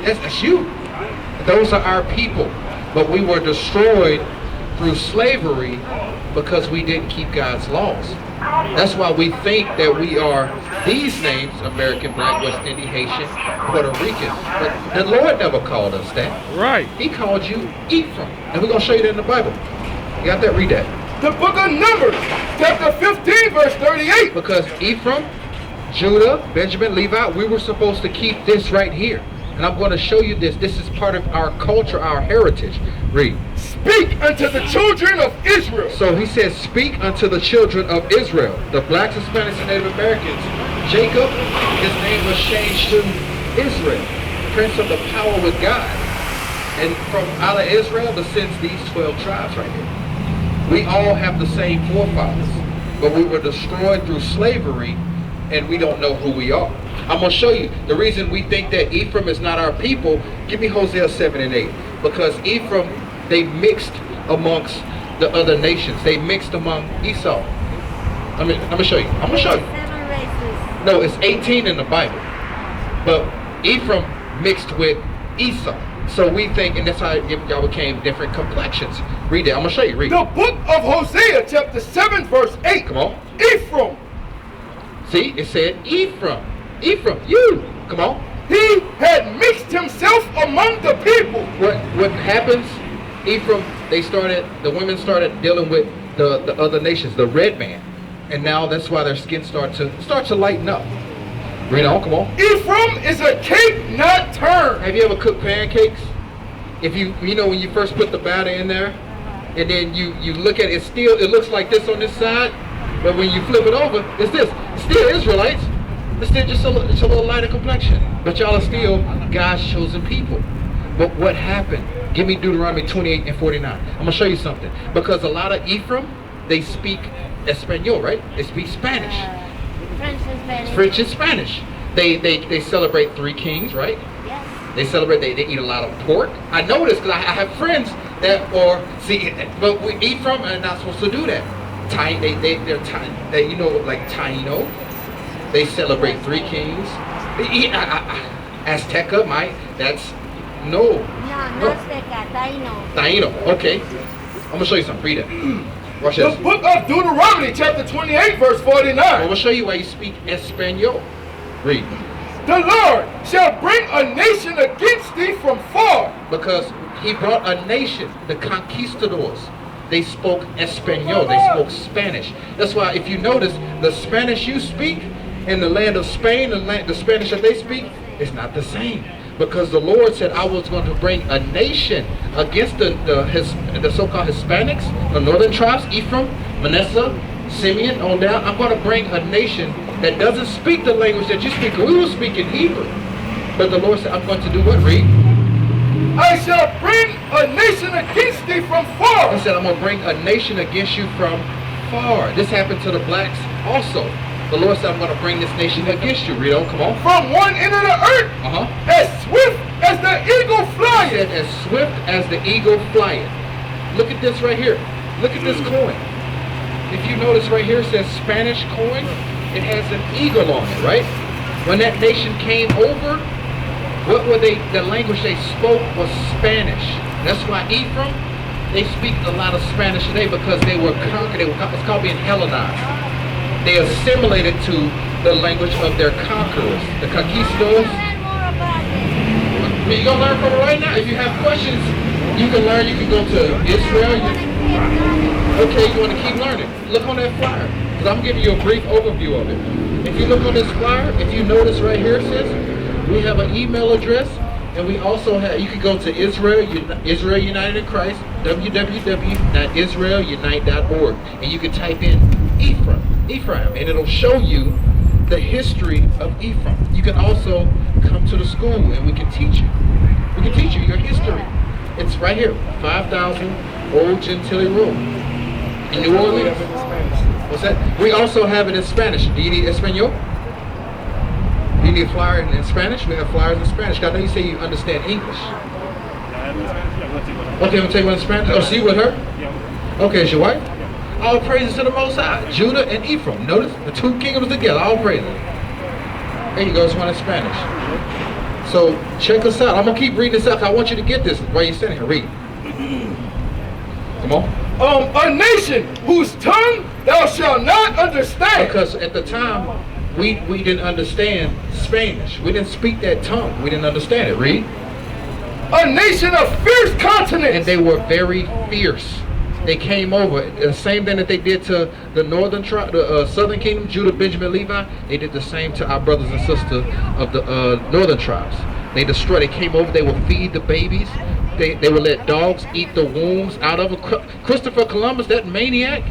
That's you. Those are our people. But we were destroyed through slavery because we didn't keep God's laws. That's why we think that we are these names: American, Black, West Indian, Haitian, Puerto Rican. But the Lord never called us that. Right. He called you Ephraim. And we're going to show you that in the Bible. You got that? Read that. The book of Numbers, chapter 15, verse 38. Because Ephraim, Judah, Benjamin, Levi, we were supposed to keep this right here. And I'm going to show you this. This is part of our culture, our heritage. Read. Speak unto the children of Israel. So he says, speak unto the children of Israel. The blacks, Hispanics, and Native Americans. Jacob, his name was changed to Israel, prince of the power with God. And from out of Israel descends these 12 tribes right here. We all have the same forefathers, but we were destroyed through slavery, and we don't know who we are. I'm going to show you the reason we think that Ephraim is not our people. Give me Hosea 7 and 8. Because Ephraim, they mixed amongst the other nations. They mixed among Esau. I'm going to show you. I'm going to show you. 7 races. No, it's 18 in the Bible. But Ephraim mixed with Esau. So we think, and that's how y'all became different complexions. Read that. I'm going to show you. Read. The book of Hosea, chapter 7, verse 8. Come on. Ephraim. See, it said Ephraim. Ephraim, you. Come on. He had mixed himself among the people. What happens? Ephraim, the women started dealing with the other nations, the red man. And now that's why their skin start to lighten up. Read on, come on. Ephraim is a cake not turned. Have you ever cooked pancakes? If you know when you first put the batter in there, and then you look at it, it looks like this on this side, but when you flip it over, it's this. It's still Israelites. It's still just it's a little lighter complexion. But y'all are still God's chosen people. But what happened? Give me Deuteronomy 28 and 49. I'm gonna show you something. Because a lot of Ephraim, they speak Espanol, right? They speak Spanish. French and Spanish. French and Spanish. They celebrate 3 kings, right? Yes. They celebrate. They eat a lot of pork. I know this because I have friends that but we Ephraim are not supposed to do that. They're you know, like Taino. They celebrate 3 kings. They eat Azteca, that's no. No, Azteca, Taino. Taino. Okay. I'm gonna show you something. Read it. Watch The this. book of Deuteronomy, chapter 28, verse 49. I'm gonna show you why you speak Espanol. Read. The Lord shall bring a nation against thee from far. Because he brought a nation, the conquistadors. They spoke Espanol. They spoke Spanish. That's why if you notice, the Spanish you speak in the land of Spain, the Spanish that they speak, is not the same. Because the Lord said, I was going to bring a nation against the so-called Hispanics, the northern tribes, Ephraim, Manasseh, Simeon, on down. I'm going to bring a nation that doesn't speak the language that you speak. We will speak in Hebrew. But the Lord said, I'm going to do what? Read. I shall bring a nation against thee from far. He said, I'm going to bring a nation against you from far. This happened to the blacks also. The Lord said, I'm going to bring this nation against you. Read on, come on. From one end of the earth, as swift as the eagle flyeth. He said, as swift as the eagle flyeth. Look at this right here. Look at this coin. If you notice right here, it says Spanish coin. It has an eagle on it, right? When that nation came over, what were the language they spoke was Spanish. That's why Ephraim, they speak a lot of Spanish today because they were conquered. It's called being Hellenized. They assimilated to the language of their conquerors, the conquistadors. You're going to learn from it right now. If you have questions, you can learn. You can go to Israel. Okay, you want to keep learning. Look on that flyer, because I'm giving you a brief overview of it. If you look on this flyer, if you notice right here, it says we have an email address, and we also have, you can go to Israel United in Christ, www.israelunite.org, and you can type in Ephraim, and it'll show you the history of Ephraim. You can also come to the school, and we can teach you. We can teach you your history. It's right here, 5000 Old Gentilly Road in New Orleans. What's that? We also have it in Spanish. Do you need Espanol? Do you need a flyer in Spanish? We have flyers in Spanish. I know you say you understand English. Okay, I'm going to take one in Spanish. Oh, see with her? Okay, is your wife? All praises to the Most High. Judah and Ephraim. Notice the 2 kingdoms together. All praises. There you go. It's one in Spanish. So check us out. I'm gonna keep reading this out. I want you to get this while you're sitting here. Read. Come on. A nation whose tongue thou shalt not understand. Because at the time, we didn't understand Spanish. We didn't speak that tongue. We didn't understand it. Read. A nation of fierce continents. And they were very fierce. They came over. The same thing that they did to the northern tribe, the southern kingdom, Judah, Benjamin, Levi. They did the same to our brothers and sisters of the northern tribes. They destroyed. They came over. They would feed the babies. They would let dogs eat the wombs out of them. Christopher Columbus, that maniac,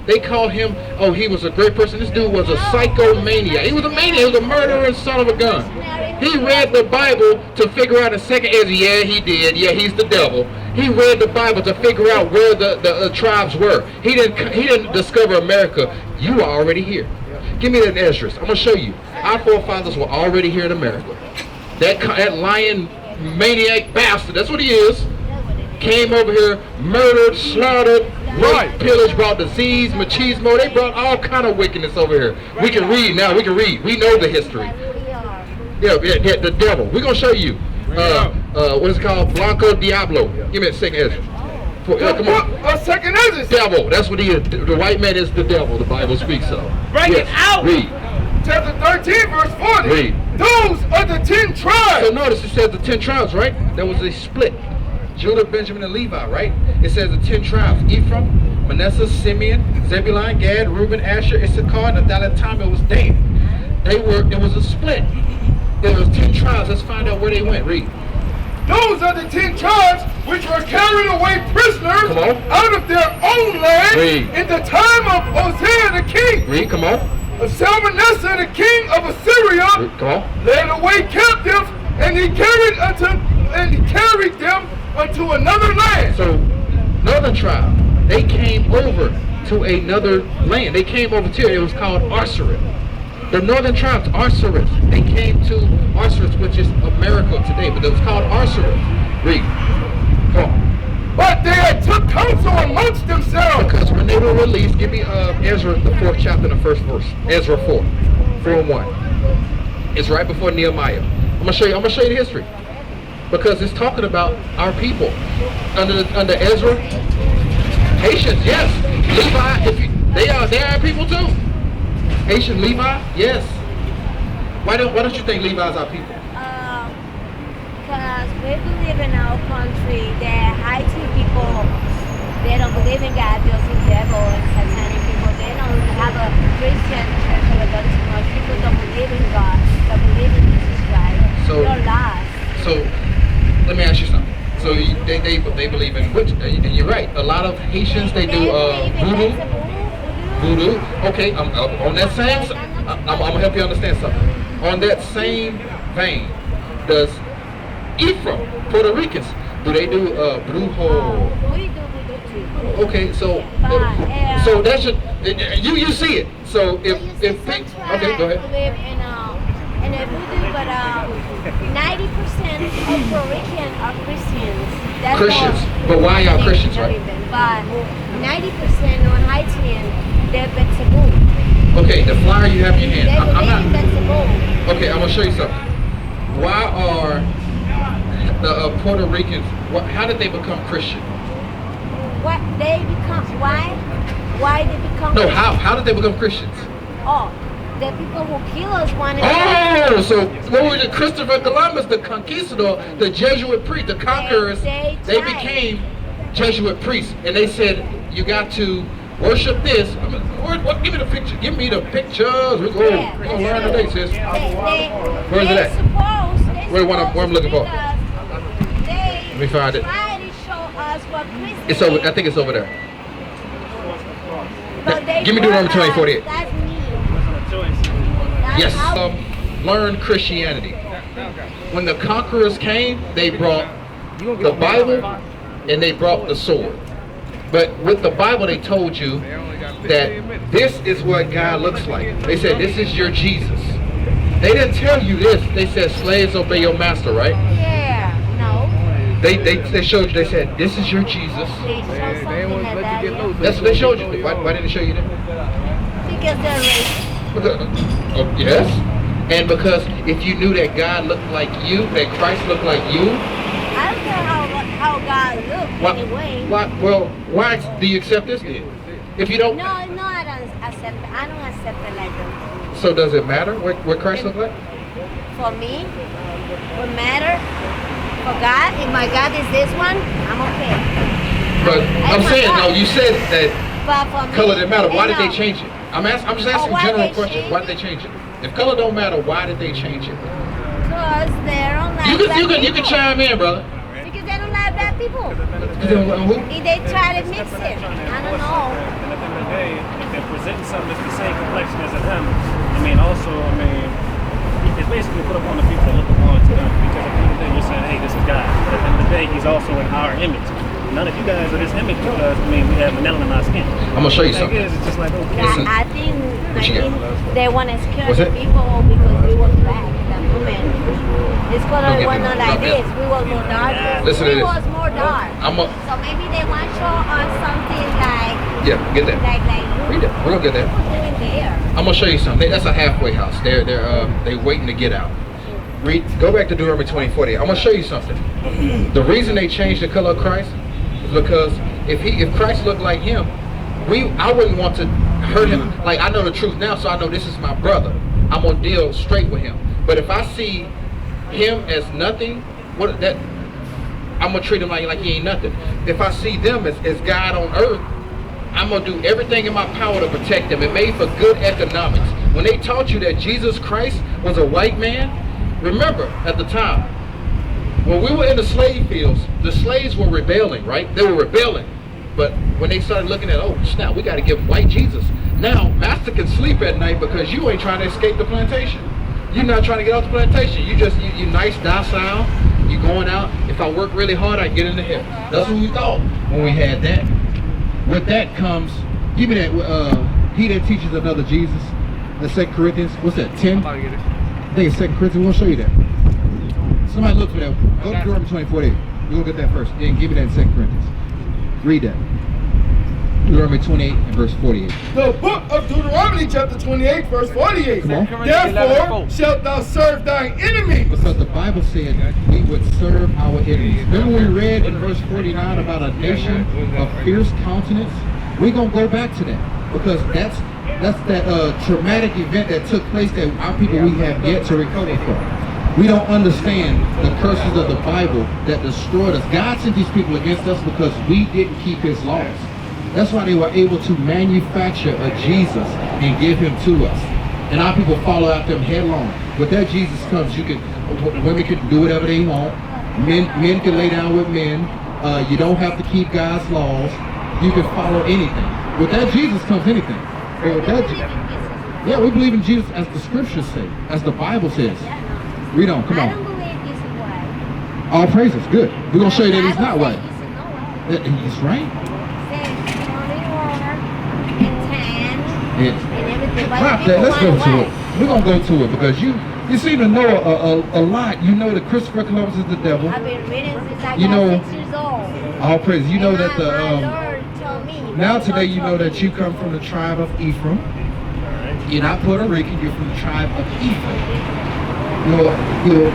they called him, oh, he was a great person. This dude was a psychomaniac. He was a maniac. He was a murderer and son of a gun. He read the Bible to figure out in second Ezra, yeah, he did. Yeah, he's the devil. He read the Bible to figure out where the tribes were. He didn't discover America. You are already here. Give me that Ezra. I'm going to show you. Our forefathers were already here in America. That lion maniac bastard, that's what he is, came over here, murdered, slaughtered, raped, pillaged, brought disease, machismo. They brought all kind of wickedness over here. We can read now. We can read. We know the history. Yeah, the devil. We're going to show you. What is it called? Blanco Diablo. Give me a second, Ezra. Come on. A second Ezra. Devil. That's what he is. The white man is the devil. The Bible speaks of. Bring it out. Read. Chapter 13, verse 40. Read. Those are the 10 tribes. So notice it says the 10 tribes, right? There was a split. Judah, Benjamin, and Levi, right? It says the 10 tribes. Ephraim, Manasseh, Simeon, Zebulun, Gad, Reuben, Asher, Issachar, and at that time it was Dan. It was a split. There was 10 tribes. Let's find out where they went. Read. Those are the 10 tribes which were carried away prisoners out of their own land in the time of Hosea the king. Read, come on. Of Salmanasseh the king of Assyria, led away captives, and he carried them unto another land. So, northern tribe, they came over to another land. They came over to it was called Arsarit. The northern tribes, Arsarit, they came to Arsarit, which is America today, but it was called Arsarit. Read. Come on. But they had took counsel amongst themselves. Because when they were released, give me Ezra, the 4th chapter, the 1st verse. Ezra 4 and 1. It's right before Nehemiah. I'm gonna show you the history. Because it's talking about our people. Under Ezra, Haitians, yes. Levi, they are our people too. Haitian Levi, yes. Why don't you think Levi is our people? Because we believe in our country that Haiti people, they don't believe in God, they also devil and satanic people. They don't have a Christian church or a most people don't believe in God, don't believe in Jesus Christ. So they're lost. So let me ask you something. So they believe in which, and you're right. A lot of Haitians they do voodoo. Okay, on that same. I'm gonna help you understand something. On that same vein, does Ephraim, Puerto Ricans, do they do brujo? We do too. Okay, so that's just you see it. So if okay, go ahead. Believe in a voodoo, but 90% of Puerto Rican are Christians. That's Christians, but why y'all Christians, right? But 90% on Haitian, they're Betsaboo. Okay, the flyer you have in your hand. They I'm not. Betsaboo. Okay, I'm gonna show you something. Why are the Puerto Ricans? How did they become Christian? What they become? Why? Why they become? No, Christian? how did they become Christians? Oh, the people who kill us wanted. Oh, so what was it? Christopher Columbus, the conquistador, the Jesuit priest, the conquerors. They became Jesuit priests, and they said you got to worship this. Give me the picture. Give me the pictures. We're gonna learn today, sis. Where's it at? Where I'm looking for? Let me find it. It's over. I think it's over there. Give me Deuteronomy 20:48. That's me. Yes. Learn Christianity. When the conquerors came, they brought the Bible and they brought the sword. But with the Bible, they told you that this is what God looks like. They said, this is your Jesus. They didn't tell you this. They said, slaves, obey your master, right? Yeah, no. They showed you, they said, this is your Jesus. They showed something like that, yeah. That's what they showed you. Why didn't they show you that? Because they're racist. Oh, yes. And because if you knew that God looked like you, that Christ looked like you, I don't care how God looks anyway. Why do you accept this then? If you don't, No, I don't accept it. I don't accept it like that. So does it matter what Christ looked like? For me, what matter? For God, if my God is this one, I'm okay. But I'm saying, no, you said that But for me, color didn't matter. Why did no. they change it? I'm just asking why general they questions. change Why did they change it? If color don't matter, why did they change it? Because they don't like You black can people. chime in, brother. Because they don't like black people. Who? If they try to mix it, I don't know. And at the end of the day, if they're presenting something that's the same complexion as him, I mean, also, I mean, it's basically put upon the people to look upon to them. Because at the end of the day, you're saying, hey, this is God. But at the end of the day, he's also in our image. None of you guys are this image because, I mean, we have melanin in our skin. I'm gonna show you something. It's just like, okay. I think they want to scare What's the it? people because we was black at that moment. This color was not like this. We was more dark. Listen to We this. was more dark. So maybe they want to show us something like Get that. like Read it. We're gonna get that. doing there. I'm gonna show you something. That's a halfway house. They waiting to get out. Go back to Deuteronomy 20:40. I'm gonna show you something. The reason they changed the color of Christ is because if Christ looked like him, I wouldn't want to hurt him. Like, I know the truth now, so I know this is my brother. I'm gonna deal straight with him. But if I see him as nothing, I'm gonna treat him like he ain't nothing. If I see them as God on earth, I'm gonna do everything in my power to protect them. It made for good economics. When they taught you that Jesus Christ was a white man, remember at the time, when we were in the slave fields, the slaves were rebelling, right? They were rebelling. But when they started looking at, oh snap, we gotta give white Jesus. Now, master can sleep at night because you ain't trying to escape the plantation. You're not trying to get off the plantation. You nice, docile. You going out. If I work really hard, I get into heaven. That's what we thought when we had that. With that comes, give me that. He that teaches another Jesus. That's 2 Corinthians. What's that? 10. I think it's 2 Corinthians. We'll show you that. Somebody look for that. Go to Deuteronomy 20:48. You'll get that first. Then give me that in 2 Corinthians. Read that. Deuteronomy 28 and verse 48. The book of Deuteronomy chapter 28 verse 48. Come on. Therefore shalt thou serve thine enemies. Because the Bible said we would serve our enemies. Remember we read in verse 49 about a nation of fierce countenance? We're going to go back to that. Because that's that traumatic event that took place that our people we have yet to recover from. We don't understand the curses of the Bible that destroyed us. God sent these people against us because we didn't keep his laws. That's why they were able to manufacture a Jesus and give him to us. And our people follow after him headlong. But that Jesus comes, women can do whatever they want. Men can lay down with men. You don't have to keep God's laws. You can follow anything. With that Jesus comes anything. Yeah, we believe in Jesus as the scriptures say, as the Bible says. Read on, come on. I don't believe this is white. All praises, good. We're going to show you that he's not white. This is not white. He's right. And everything. Drop that. Let's go to it. We're going to go to it because you seem to know a lot. You know that Christopher Columbus is the devil. I've been reading since I You know- was 6 years old. All praise. You know And that my the Lord told me. now today you know that you come from the tribe of Ephraim. You're not Puerto Rican. You're from the tribe of Ephraim. You're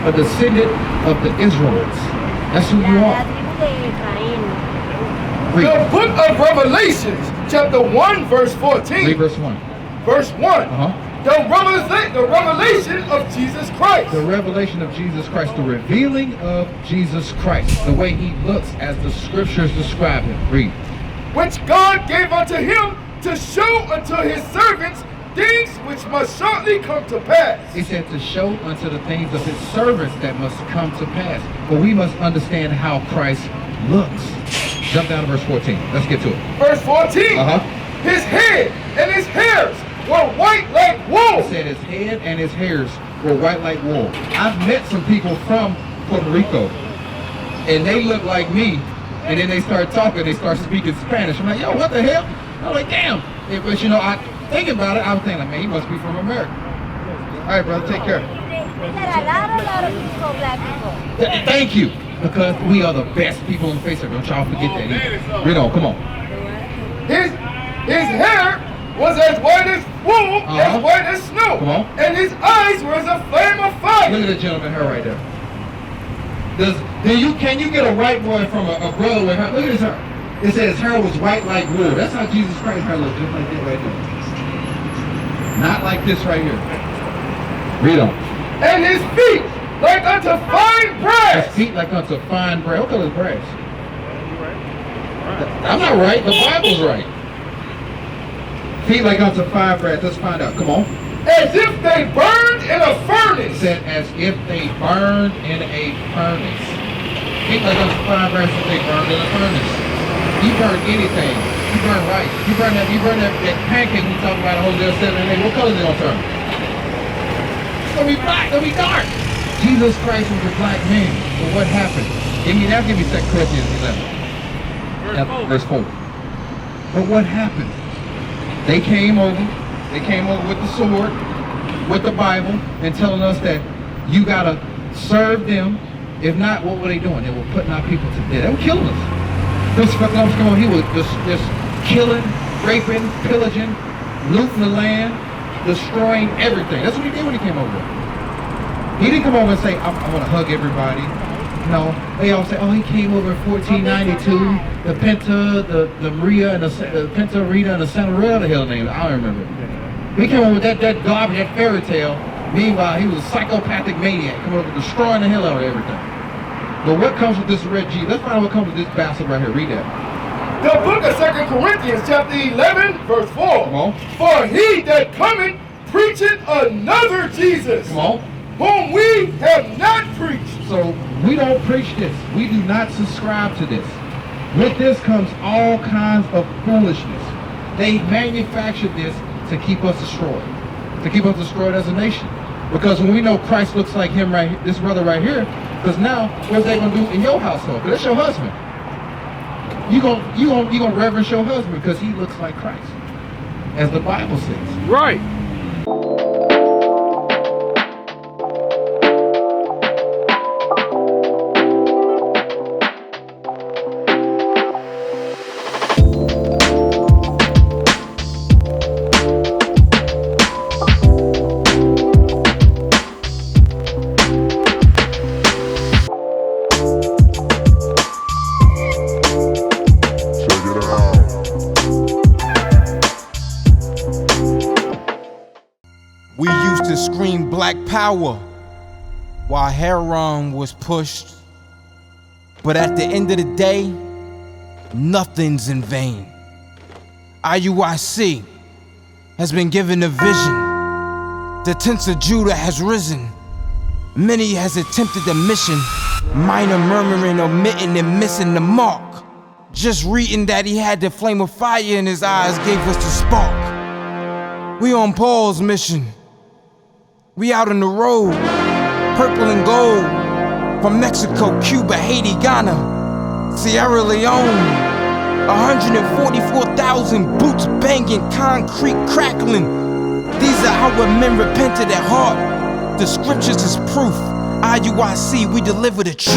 a descendant of the Israelites. That's who you are. Read. The book of Revelations chapter 1 verse 14. Read verse 1. Verse 1. The revelation of Jesus Christ. The revelation of Jesus Christ, the revealing of Jesus Christ, the way he looks as the scriptures describe him. Read. Which God gave unto him to show unto his servants things which must shortly come to pass. He said to show unto the things of his servants that must come to pass. But we must understand how Christ looks. Jump down to verse 14. Let's get to it. Verse 14. His head and his hairs were white like wool. He said his head and his hairs were white like wool. I've met some people from Puerto Rico, and they look like me, and then they start talking, they start speaking Spanish. I'm like, yo, what the hell? I'm like, damn. But you know, I think about it, I'm thinking, like, man, he must be from America. All right, brother, take care. We got a lot of people, black people. Thank you, because we are the best people on the face of it. Don't y'all forget that either. Read on, come on. His hair was as white as wool, as white as snow. Come on. And his eyes were as a flame of fire. Look at the gentleman hair right there. Can you get a white boy from a brother with hair? Look at his hair. It says his hair was white like wool. That's how Jesus Christ's hair looks, just like that right there. Not like this right here. Read on. And his feet like unto fine brass. His feet like unto fine brass. What color is brass? I'm not right. The Bible's right. Feet like unto fine brass. Let's find out. Come on. As if they burned in a furnace. It said, as if they burned in a furnace. Feet like unto fine brass, if they burned in a furnace. You burn anything. You burn rice. You burn that pancake we talk about in Hosea 7 and 8. What color is it gonna turn? It's gonna be black. It's gonna be dark. Jesus Christ was a black man. But what happened? Give me 2 Corinthians 11. Verse 4. But what happened? They came over with the sword, with the Bible, and telling us that you gotta serve them. If not, what were they doing? They were putting our people to death. They were killing us. He was just killing, raping, pillaging, looting the land, destroying everything. That's what he did when he came over. He didn't come over and say, I want to hug everybody. No, they all say, oh, he came over in 1492. The Penta, the Maria, and the Penta Rita, and the Santa Rita, the hell name, I don't remember. He came over with that garbage, that fairy tale. Meanwhile, he was a psychopathic maniac, coming over destroying the hell out of everything. But what comes with this red G? Let's find out what comes with this bastard right here. Read that. The book of 2 Corinthians chapter 11 verse 4. Come on. For he that cometh preacheth another Jesus. Come on. Whom we have not preached. So we don't preach this. We do not subscribe to this. With this comes all kinds of foolishness. They manufactured this to keep us destroyed. To keep us destroyed as a nation. Because when we know Christ looks like him right, this brother right here, because now, what's they gonna do in your household? Because that's your husband. You gonna reverence your husband because he looks like Christ, as the Bible says. Right. We used to scream black power while heroin was pushed. But at the end of the day, nothing's in vain. IUIC has been given a vision. The tents of Judah has risen. Many has attempted the mission, minor murmuring, omitting, and missing the mark. Just reading that he had the flame of fire in his eyes gave us the spark. We on Paul's mission. We out on the road, purple and gold, from Mexico, Cuba, Haiti, Ghana, Sierra Leone. 144,000 boots banging, concrete crackling. These are our men repented at heart. The scriptures is proof. IUIC, we deliver the truth.